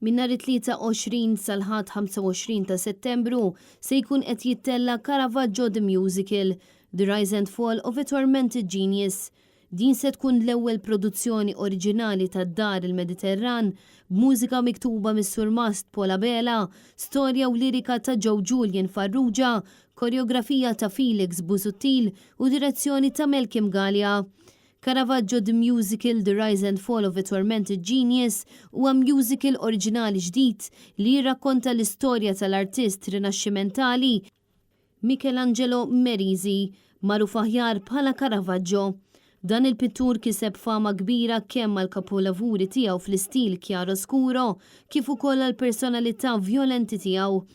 Min nhar it-23 sal-ħadd 25 ta' Settembru se jkun qed jittella Caravaggio the Musical, The Rise and Fall of a Tormented Genius. Din se tkun l-ewwel produzzjoni oriġinali tad-dar il-Mediterran b'mużika miktuba mis-Sur Mast Paula Bela, storja u lirika ta' Joe Julian Farrugia, koreografija ta' Felix Busuttil u direzzjoni ta' Malcolm Gallia. Caravaggio the Musical, The Rise and Fall of a Tormented Genius huwa musical oriġinali ġdid li jirrakkonta l-istorja tal-artist rinaxximentali Michelangelo Merisi, magħruf aħjar bħala Caravaggio. Dan il-pittur kiseb fama kbira kemm għal kapolavuri tiegħu fl-istil chiaroscuro kif ukoll għal personalità vjolenti tiegħu.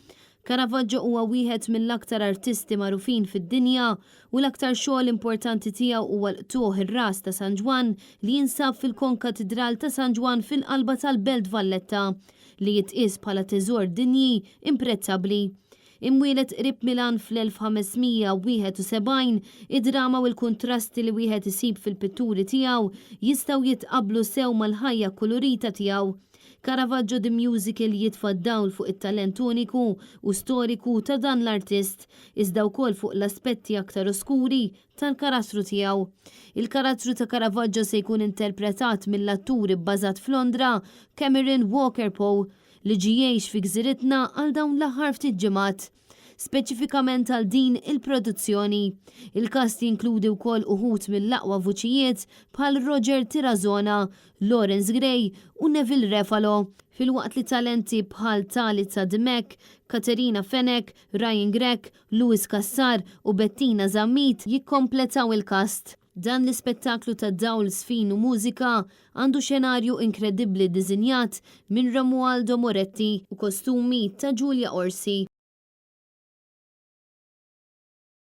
Caravaggio huwa wieħed mill-aktar artisti magħrufin fid-dinja u l-aktar xogħol importanti tiegħu huwa l-qtuħ ir-ras ta' San Juan li jinsab fil-konkatedral ta' San Juan fil-qalba tal-Belt Valletta li jitqies bħala teżor dinji imprezzabbli. Imwielet qrib Milan fl-1571, id-drama u l-kontrasti li wieħed isib fil-pitturi tiegħu jistgħu jitqablu sew mal-ħajja kolorita tiegħu. Caravaggio the Musical jitfa' dawl fuq it-talent uniku u storiku ta' dan l-artist, iżda wkoll fuq l-aspetti aktar oskuri tal-karattru tiegħu. Il-karattru ta' Caravaggio se jkun interpretat mill-atturi bbażat f'Londra Cameron Walker Poe li ġijiex fi gżiritna għal dawn l-aħħar ftit ġimgħat. Speċifikament għal din il-produzzjoni. Il-kast jinkludi wkoll uħud mill-aqwa vuċijiet bħal Roger Tirazona, Lawrence Gray u Neville Ruffalo, fil-waqt li talenti bħal Talitha Dimek, Katerina Fenech, Ryan Grech, Louis Cassar u Bettina Zammit jikkompletaw il-kast. Dan l-ispettaklu ta' dawl sfin u mużika għandu xenarju inkredibbli diżinjat minn Romualdo Moretti u kostumi ta' Giulia Orsi.